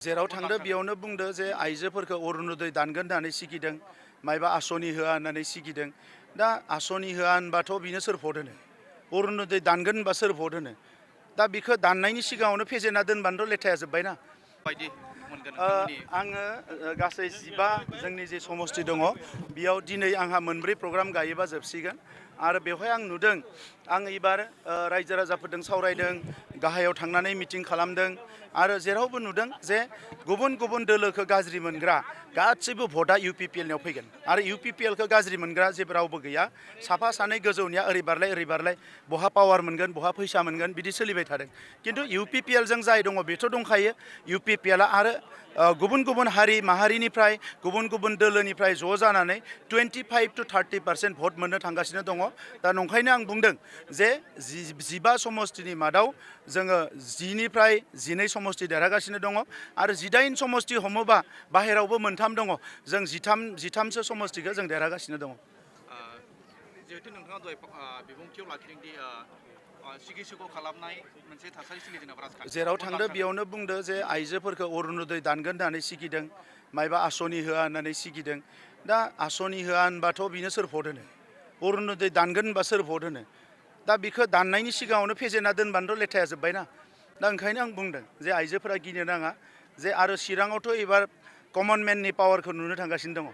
जेराव थांदो बेयावनो बुंदो जे आइजोफोरखौ अरुणोदय दानगोन होननानै सिगिदों मायबा आसनि होआ होननानै सिगिदों दा आसनि होआ होनबाथ' बिनो सोर भट होनो अरुणोदय दानगोन होनबा सोर भट होनो दा बिखौ दाननायनि सिगाङावनो फेजेनना दोनबानोथ' लेथाया जोब्बायना आङो गासै 15 जोंनि जे समष्टि दङ बेयाव दिनै आंहा मोनब्रै प्रग्राम गायोबा जोबसिगोन आरो बेवहाय आं नुदों आं एबार रायजो राजाफोरजों सावरायदों गाहायाव थांनानै मिटिं खालामदों आरो जेरावबो नुदों जे गुबुन गुबुन दोलोखौ गाज्रि मोनग्रा गासैबो भटआ इउपिपिएलनियाव फैगोन आरो इउपिपिएलखौ गाज्रि मोनग्रा जेबो रावबो गैया साफा सानै गोजौनिया ओरै बारलाय बहा पावार मोनगोन बहा फैसा मोनगोन बिदि सोलिबाय थादों किन्तु इउपिपिएलजों जाय दङ बेथ' दंखायो इउपिपिएलआ आरो गुबुन गुबुन हारि माहारिनिफ्राय गुबुन गुबुन दोलोनिफ्राय ज' जानानै 25 to 30% भट मोननो थांगासिनो दङ दा नंखायनो आं बुंदों जे 15 समष्टिनि मादाव जोङो 10 निफ्राय 12 समष्टि देरहागासिनो दङ आरो 18 समष्टि हमोबा बाहेरावबो मोनथाम दङ जों 13सो समष्टिखौ जों देरहागासिनो दङ जिहेतु नोंथाङा दहाय बिबुंथियाव लाखिदों दि सिगिसुख' खालामनाय मोनसे थासारि सोलिदों राजखान्थि जेराव थांदो बेयावनो बुंदो जे आइजोफोरखौ अरुणोदय दानगोन होननानै सिगिदों मायबा आसनि होआ होननानै सिगिदों दा आसनि होआ होनबाथ' बिनो सोर भट होनो अरुणोदय दानगोन होनबा सोर भट होनो दा बिखौ दाननायनि सिगाङावनो फेजेनना दोनबानोथ' लेथाया जोब्बायना दा ओंखायनो आं बुंदों जे आइजोफोरा गिनो नाङा जे आरो चिराङावथ' एबार कमन मेननि पावारखौ नुनो थांगासिनो दङ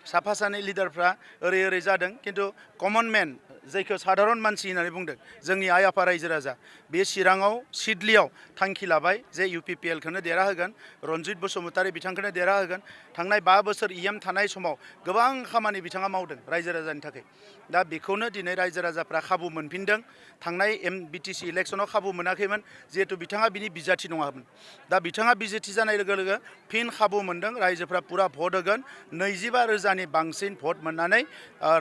साफा सानै लिडारफ्रा ओरै जादों किन्तु कमन मेन जायखौ साधारन मानसि होननानै बुंदों जोंनि आइ आफा रायजो राजा बे चिराङाव सिडलियाव थांखि लाबाय जे इउपिपिएलखौनो देरहाहोगोन रन्जित बसुमतारी बिथांखौनो देरहाहोगोन थांनाय 5 बोसोर इएम थानाय समाव गोबां खामानि बिथाङा मावदों रायजो राजानि थाखाय दा बेखौनो दिनै रायजो राजाफ्रा खाबु मोनफिनदों थांनाय बिटिसि इलेक्सनाव खाबु मोनाखैमोन जिहेतु बिथाङा बिनि बिजाथि नङामोन दा बिथाङा बिजेथि जानाय लोगो लोगो फिन खाबु मोनदों रायजोफ्रा पुरा भट होगोन 25,000नि बांसिन भट मोननानै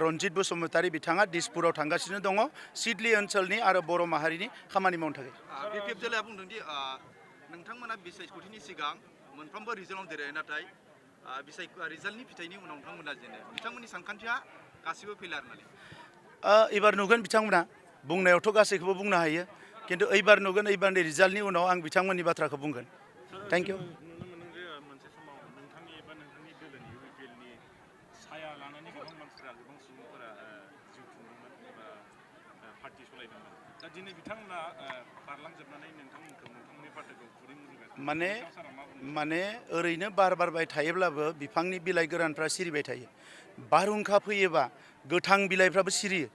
रन्जित बसुमतारी बिथाङा दिसपुराव थांगासिनो दङ सिडली ओनसोलनि आरो बर' माहारिनि खामानि मावनो थाखाय बिपिएफ जिल्लाया बुंदों दि नोंथांमोना बिसायख'थिनि सिगां मोनफ्रोमबो रिजनाव देरहायो नाथाय रिजाल्टनि फिथाइनि उनाव नोंथांमोना जेनो बिथांमोननि सानखान्थिया गासिबो फेलार होननानै एबार नुगोन बिथांमोना बुंनायावथ' गासैखौबो बुंनो हायो किन्तु एबार नुगोन एबारनि रिजाल्टनि उनाव आं बिथांमोननि बाथ्राखौ बुंगोन थेंक इउ साया लानानै गोबां मानसिफोरा गोबां सुबुंफोरा जिउ खुंदोंमोन एबा पार्टि सलायदोंमोन दा दिनै बिथांमोना बारलांजोबनानै नोंथांमोननि पार्टिखौ खुरै मुजुबाय माने ओरैनो बार बारबाय थायोब्लाबो बिफांनि बिलाइ गोरानफ्रा सिरिबाय थायो बारहुंखा फैयोबा गोथां बिलाइफ्राबो सिरियो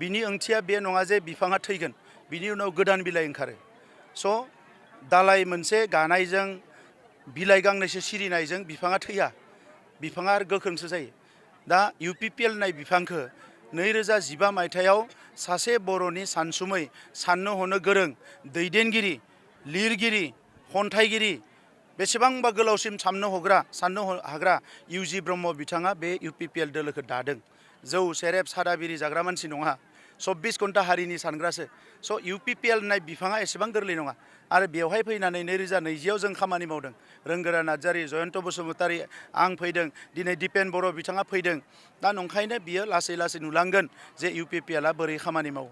बिनि ओंथिया बे नङा जे बिफाङा थैगोन बिनि उनाव गोदान बिलाइ ओंखारो स' दालाइ मोनसे गानायजों बिलाइ गांनैसो सिरिनायजों बिफाङा थैया बिफाङा आरो गोख्रोंसो जायो दा इउपिपिएल होननाय बिफांखौ 2015 मायथाइयाव सासे बर'नि सानसुमै साननो हनो गोरों दैदेनगिरि लिरगिरि खन्थाइगिरि बेसेबांबा गोलावसिम साननो हाग्रा इउजि ब्रह्म बिथाङा बे इउपिपिएल दोलोखौ दादों जौ सेरेब सादा बिरि जाग्रा मानसि नङा 24 घन्टा हारिनि सानग्रासो स' इउपिपिएल होननाय बिफाङा एसेबां गोरलै नङा आरो बेवहाय फैनानै 2020आव जों खामानि मावदों रोंगोरा नार्जारि जयन्त बसुमतारी आं फैदों दिनै दिपेन बर' बिथाङा फैदों दा नंखायनो बियो लासै नुलांगोन जे इउपिपिएलआ बोरै खामानि मावो